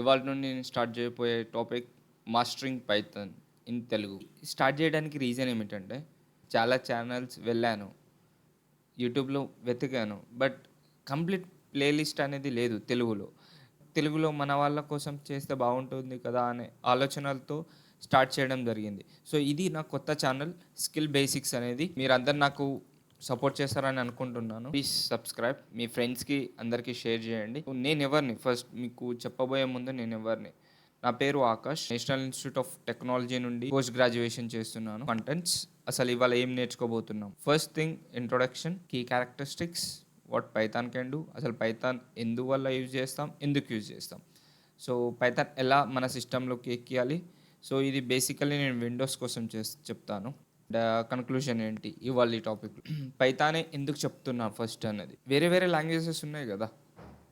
ఇవాళ నుండి నేను స్టార్ట్ చేయబోయే topic mastering Python in Telugu. Start చేయడానికి రీజన్ ఏమిటంటే చాలా ఛానల్స్ వెళ్ళాను, యూట్యూబ్లో వెతికాను, బట్ కంప్లీట్ ప్లేలిస్ట్ అనేది లేదు తెలుగులో మన వాళ్ళ కోసం చేస్తే బాగుంటుంది కదా అనే ఆలోచనలతో స్టార్ట్ చేయడం జరిగింది. సో ఇది నా కొత్త ఛానల్ స్కిల్ బేసిక్స్ అనేది. మీరందరు నాకు సపోర్ట్ చేస్తారని అనుకుంటున్నాను. ప్లీజ్ సబ్స్క్రైబ్, మీ ఫ్రెండ్స్కి అందరికీ షేర్ చేయండి. నేను ఎవరిని ఫస్ట్ మీకు చెప్పబోయే ముందు నా పేరు Akash. National Institute of Technology నుండి పోస్ట్ గ్రాడ్యుయేషన్ చేస్తున్నాను. కంటెంట్స్ అసలు ఇవాళ ఏం నేర్చుకోబోతున్నాం. First thing introduction, key characteristics, what Python can do, అసలు పైథాన్ ఎందువల్ల యూజ్ చేస్తాం, ఎందుకు యూజ్ చేస్తాం, సో పైథాన్ ఎలా మన సిస్టంలోకి ఎక్కియాలి. సో ఇది బేసికల్లీ నేను విండోస్ కోసం చెప్తాను. కన్క్లూషన్ ఏంటి ఇవాళ ఈ టాపిక్. పైథానే ఎందుకు చెప్తున్నాను ఫస్ట్ అన్నది. వేరే వేరే లాంగ్వేజెస్ ఉన్నాయి కదా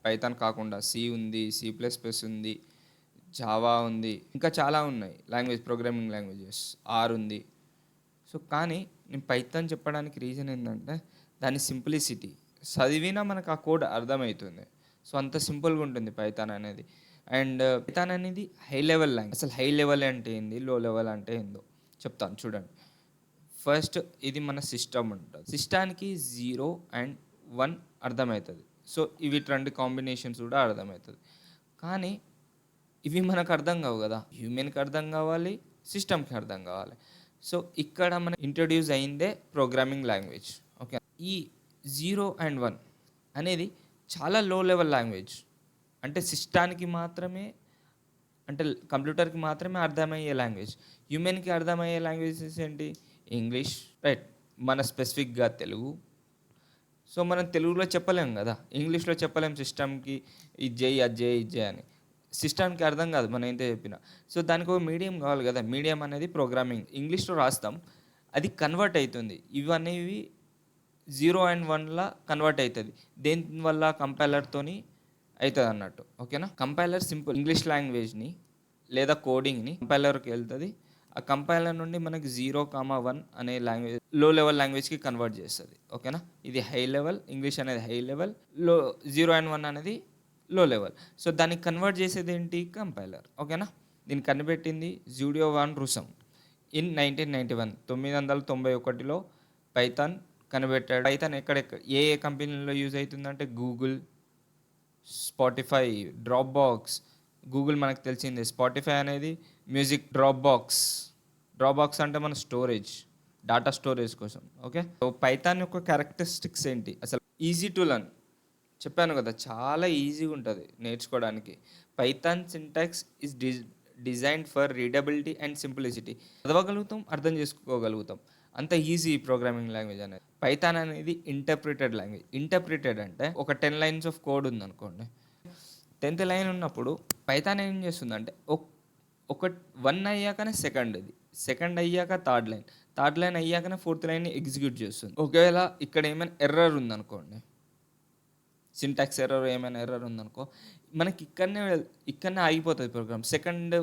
పైథాన్ కాకుండా. సి ఉంది, C++ ఉంది, జావా ఉంది, ఇంకా చాలా ఉన్నాయి ప్రోగ్రామింగ్ లాంగ్వేజెస్, ఆర్ ఉంది. సో కానీ నేను పైథాన్ చెప్పడానికి రీజన్ ఏంటంటే దాని సింప్లిసిటీ. చదివినా మనకు ఆ కోడ్ అర్థమవుతుంది. సో అంత సింపుల్గా ఉంటుంది పైథాన్ అనేది. అండ్ పైథాన్ అనేది హై లెవెల్ లాంగ్వేజ్. అసలు హై లెవెల్ అంటే ఏంది, లో లెవెల్ అంటే ఏందో చెప్తాను చూడండి. ఫస్ట్ ఇది మన సిస్టమ్ ఉంటుంది. సిస్టానికి 0 and 1 అర్థమవుతుంది. సో ఇవి రెండు కాంబినేషన్స్ కూడా అర్థమవుతుంది. కానీ ఇవి మనకు అర్థం కావు కదా. హ్యూమన్కి అర్థం కావాలి, సిస్టమ్కి అర్థం కావాలి. సో ఇక్కడ మనకి ఇంట్రడ్యూస్ అయిందే ప్రోగ్రామింగ్ లాంగ్వేజ్. ఓకే, ఈ 0 and 1 అనేది చాలా లో లెవెల్ లాంగ్వేజ్. అంటే సిస్టానికి మాత్రమే, అంటే కంప్యూటర్కి మాత్రమే అర్థమయ్యే లాంగ్వేజ్. హ్యూమన్కి అర్థమయ్యే లాంగ్వేజెస్ ఏంటి? ఇంగ్లీష్, రైట్, మన స్పెసిఫిక్గా తెలుగు. సో మనం తెలుగులో చెప్పలేం కదా, ఇంగ్లీష్లో చెప్పలేం సిస్టమ్కి ఇది చేయి అది చేయి ఇది చేయి అని. సిస్టమ్కి అర్థం కాదు మనం ఎంత చెప్పినా. సో దానికి ఒక మీడియం కావాలి కదా. మీడియం అనేది ప్రోగ్రామింగ్. ఇంగ్లీష్లో రాస్తాం, అది కన్వర్ట్ అవుతుంది. ఇవనేవి 0 and 1లా కన్వర్ట్ అవుతుంది. దేనివల్ల? కంపైలర్తోని అవుతుంది అన్నట్టు. ఓకేనా. కంపైలర్ సింపుల్ ఇంగ్లీష్ లాంగ్వేజ్ని లేదా కోడింగ్ని కంపైలర్కి వెళ్తుంది. ఆ కంపైలర్ నుండి మనకి 0, 1 అనే లాంగ్వేజ్ లో లెవెల్ లాంగ్వేజ్కి కన్వర్ట్ చేస్తుంది. ఓకేనా. ఇది హై లెవెల్, ఇంగ్లీష్ అనేది హై లెవెల్, 0 and 1 అనేది లో లెవెల్. సో దాన్ని కన్వర్ట్ చేసేది ఏంటి? కంపైలర్. ఓకేనా. దీన్ని కనిపెట్టింది జూడియో వాన్ రూసమ్ ఇన్ 1991. 1991లో పైథాన్ కనిపెట్టాడు. పైథాన్ ఎక్కడెక్కడ ఏ ఏ కంపెనీలో యూజ్ అవుతుందంటే Google, Spotify, Dropbox. Google మనకు తెలిసిందే, స్పాటిఫై అనేది మ్యూజిక్, డ్రాప్ బాక్స్ అంటే మన స్టోరేజ్, డాటా స్టోరేజ్ కోసం. ఓకే. సో పైథాన్ యొక్క క్యారెక్టరిస్టిక్స్ ఏంటి? అసలు ఈజీ టు లర్న్ చెప్పాను కదా, చాలా ఈజీగా ఉంటుంది నేర్చుకోవడానికి. Python syntax is designed for readability and simplicity. చదవగలుగుతాం, అర్థం చేసుకోగలుగుతాం, అంత ఈజీ ప్రోగ్రామింగ్ లాంగ్వేజ్ అనేది. పైథాన్ అనేది ఇంటర్ప్రిటెడ్ లాంగ్వేజ్. ఇంటర్ప్రిటెడ్ అంటే ఒక 10 lines ఆఫ్ కోడ్ ఉందనుకోండి. 10th line ఉన్నప్పుడు పైథాన్ ఏం చేస్తుందంటే ఒక 1 అయ్యాకనే సెకండ్ అయ్యాక థర్డ్ లైన్ అయ్యాకనే 4th line ఎగ్జిక్యూట్ చేస్తుంది. ఒకవేళ ఇక్కడ ఏమైనా ఎర్రర్ ఉందనుకోండి, సింటాక్స్ ఎర్రర్, ఏమైనా ఎర్రర్ ఉందనుకో, మనకి ఇక్కడనే ఆగిపోతుంది ప్రోగ్రామ్. సెకండ్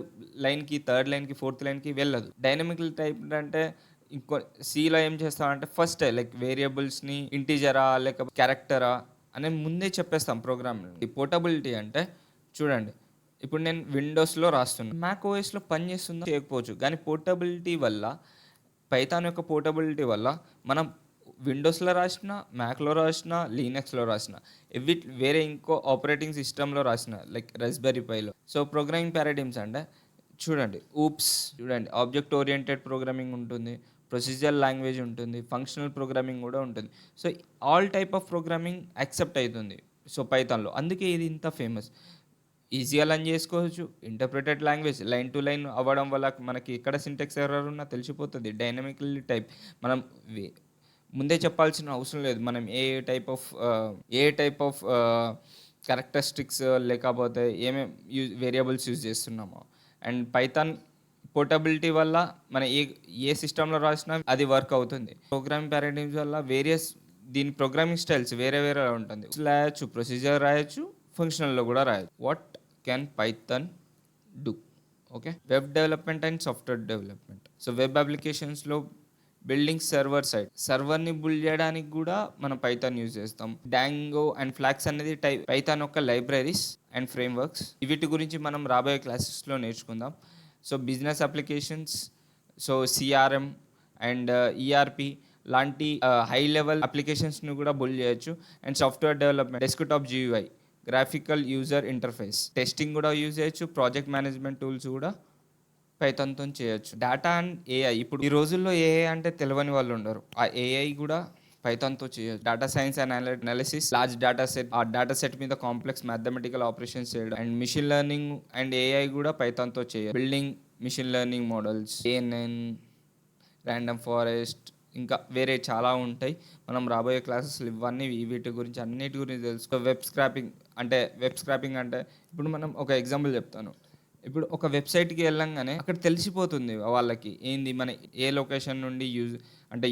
లైన్కి, థర్డ్ లైన్కి, 4th lineకి వెళ్ళదు. డైనమిక్ టైప్ అంటే ఇంకో సిలో ఏం చేస్తామంటే ఫస్ట్ లైక్ వేరియబుల్స్ని ఇంటీజరా లేక క్యారెక్టరా అనే ముందే చెప్పేస్తాం ప్రోగ్రామ్. పోర్టబిలిటీ అంటే చూడండి, ఇప్పుడు నేను విండోస్లో రాస్తున్నాను, మ్యాక్ ఓఎస్లో పని చేస్తుందో చేయకపోవచ్చు, కానీ పోర్టబిలిటీ వల్ల, పైథాన్ యొక్క పోర్టబిలిటీ వల్ల మనం విండోస్లో రాసిన, మ్యాక్లో రాసిన, లీనక్స్లో రాసిన, వేరే ఇంకో ఆపరేటింగ్ సిస్టంలో రాసిన like raspberry పైలో. So programming paradigms అంటే చూడండి, చూడండి, ఆబ్జెక్ట్ ఓరియంటెడ్ ప్రోగ్రామింగ్ ఉంటుంది, ప్రొసీజర్ లాంగ్వేజ్ ఉంటుంది, ఫంక్షనల్ ప్రోగ్రామింగ్ కూడా ఉంటుంది. So all type of programming accept అవుతుంది సో పైథాన్లో. అందుకే ఇది ఇంత ఫేమస్. ఈజీగా లర్న్ చేసుకోవచ్చు. Interpreted language, line to line అవ్వడం వల్ల మనకి ఎక్కడ సింటాక్స్ ఎర్రర్ ఉన్నా తెలిసిపోతుంది. డైనమికల్లీ టైప్, మనం ముందే చెప్పాల్సిన అవసరం లేదు. మనం ఏ టైప్ ఆఫ్ క్యారెక్టరిస్టిక్స్ లేకపోతే ఏమేమి వేరియబుల్స్ యూజ్ చేస్తున్నామో. అండ్ పైథాన్ పోర్టబిలిటీ వల్ల మన ఏ సిస్టంలో రాసినా అది వర్క్ అవుతుంది. ప్రోగ్రామింగ్ పారాడిగ్మ్స్ వల్ల దీని ప్రోగ్రామింగ్ స్టైల్స్ వేరే ఉంటుంది. రాయొచ్చు, ప్రొసీజర్ రాయొచ్చు, ఫంక్షనల్లో కూడా రాయొచ్చు. What can Python do? Okay. Web development and software development. So web అప్లికేషన్స్లో బిల్డింగ్ సర్వర్ని బిల్డ్ చేయడానికి కూడా మనం పైథాన్ యూజ్ చేస్తాం. డాంగో అండ్ ఫ్లాక్స్ అనేది పైథాన్ యొక్క లైబ్రరీస్. And frameworks. వీటి గురించి మనం రాబోయే క్లాసెస్లో నేర్చుకుందాం. So business applications, so CRM and ERP లాంటి హై లెవెల్ అప్లికేషన్స్ని కూడా బిల్డ్ చేయొచ్చు. And software development, desktop GUI, graphical user interface, testing కూడా యూజ్ చేయొచ్చు. ప్రాజెక్ట్ మేనేజ్మెంట్ టూల్స్ కూడా పైథాన్‌తో చేయొచ్చు. డేటా అండ్ ఏఐ, ఇప్పుడు ఈ రోజుల్లో ఏఐ అంటే తెలవని వాళ్ళు ఉండరు. ఆ ఏఐ కూడా పైథాన్‌తో చేయొచ్చు. Data science and analysis, large data set, ఆ డేటా సెట్ మీద కాంప్లెక్స్ మ్యాథమెటికల్ ఆపరేషన్స్ చేయడం. And machine learning and AI కూడా పైథాన్‌తో చేయొచ్చు. Building machine learning models, ANN, random forest, ఇంకా వేరే చాలా ఉంటాయి. మనం రాబోయే క్లాసెస్లో ఇవన్నీ వీటి గురించి అన్నిటి గురించి తెలుసుకో. వెబ్ స్క్రాపింగ్ అంటే ఇప్పుడు మనం ఒక ఎగ్జాంపుల్ చెప్తాను. ఇప్పుడు ఒక వెబ్సైట్కి వెళ్ళంగానే అక్కడ తెలిసిపోతుంది వాళ్ళకి ఏంది మన ఏ లొకేషన్ నుండి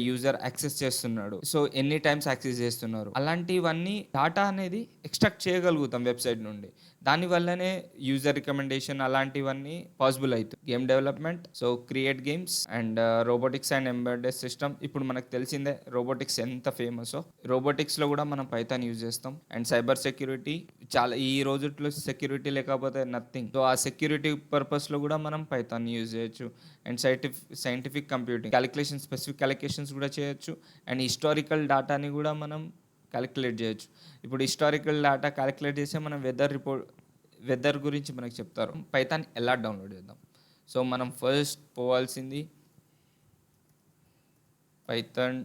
యూజర్ యాక్సెస్ చేస్తున్నాడు, సో ఎన్ని టైమ్స్ యాక్సెస్ చేస్తున్నారు, అలాంటివన్నీ డాటా అనేది ఎక్స్ట్రాక్ట్ చేయగలుగుతాం వెబ్సైట్ నుండి. దానివల్లనే యూజర్ రికమెండేషన్ అలాంటివన్నీ పాసిబుల్ అవుతుంది. Game development, so create games and robotics and embedded system. ఇప్పుడు మనకు తెలిసిందే రోబోటిక్స్ ఎంత ఫేమస్. రోబోటిక్స్లో కూడా మనం పైథాన్ యూజ్ చేస్తాం. అండ్ సైబర్ సెక్యూరిటీ, చాలా ఈ రోజుల్లో సెక్యూరిటీ లేకపోతే నథింగ్. సో ఆ సెక్యూరిటీ పర్పస్లో కూడా మనం పైథాన్ యూజ్ చేయొచ్చు. And scientific computing, specific calculations కూడా చేయొచ్చు. అండ్ హిస్టారికల్ డేటాని కూడా మనం క్యాలిక్యులేట్ చేయొచ్చు. ఇప్పుడు హిస్టారికల్ డేటా క్యాలిక్యులేట్ చేస్తే మనం వెదర్ గురించి మనకు చెప్తారు. పైథాన్ ఎలా డౌన్లోడ్ చేద్దాం? సో మనం ఫస్ట్ పోవాల్సింది పైథాన్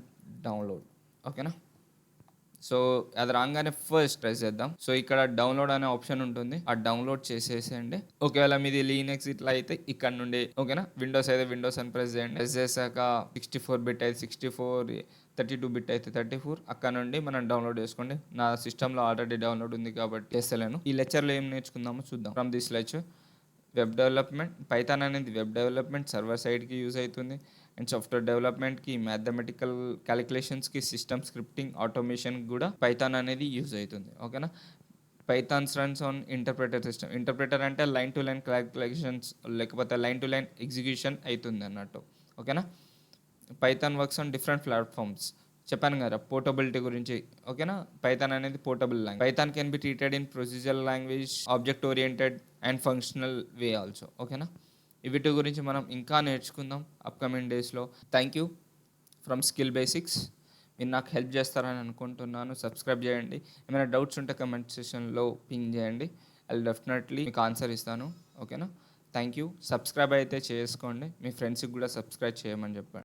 డౌన్లోడ్, ఓకేనా? సో అది రాగానే ఫస్ట్ ప్రెస్ చేద్దాం. సో ఇక్కడ డౌన్లోడ్ అనే ఆప్షన్ ఉంటుంది, ఆ డౌన్లోడ్ చేసేసేయండి. ఒకవేళ మీది లీనక్స్ ఇట్లా అయితే ఇక్కడ నుండి, ఓకేనా, విండోస్ అయితే విండోస్ అని ప్రెస్ చేయండి. ప్రెస్ చేశాక 64 బిట్ అయితే 64, 32 బిట్ అయితే 34, అక్కడ నుండి మనం డౌన్లోడ్ చేసుకోండి. నా సిస్టంలో ఆల్రెడీ డౌన్లోడ్ ఉంది కాబట్టి చేస్తలేను. ఈ లెక్చర్లో ఏం నేర్చుకుందామో చూద్దాం. From this lecture, web development, Python అనేది వెబ్ డెవలప్మెంట్ సర్వర్ సైడ్కి యూజ్ అవుతుంది. అండ్ సాఫ్ట్వేర్ డెవలప్మెంట్కి, మ్యాథమెటికల్ క్యాలిక్యులేషన్స్కి, సిస్టమ్ స్క్రిప్టింగ్, ఆటోమేషన్కి కూడా పైథాన్ అనేది యూజ్ అవుతుంది, ఓకేనా? Pythons runs on interpreter system. Interpreter అంటే లైన్ టు లైన్ క్యాలిక్యులేషన్స్ లేకపోతే లైన్ టు లైన్ ఎగ్జిక్యూషన్ అవుతుంది అన్నట్టు, ఓకేనా? Python works on different platforms. చెప్పాను కదా పోర్టబిలిటీ గురించి, ఓకేనా? పైథాన్ అనేది portable language. Python can be treated in procedural language, object oriented and functional way also, ఓకేనా? వీటి గురించి మనం ఇంకా నేర్చుకుందాం అప్కమింగ్ డేస్లో. Thank you from skill basics. మీరు నాకు హెల్ప్ చేస్తారని అనుకుంటున్నాను. సబ్స్క్రైబ్ చేయండి. ఏమైనా డౌట్స్ ఉంటే కమెంట్ సెక్షన్లో పింగ్ చేయండి. అది డెఫినెట్లీ మీకు ఆన్సర్ ఇస్తాను, ఓకేనా? Thank you. సబ్స్క్రైబ్ అయితే చేసుకోండి. మీ ఫ్రెండ్స్కి కూడా సబ్స్క్రైబ్ చేయమని చెప్పండి.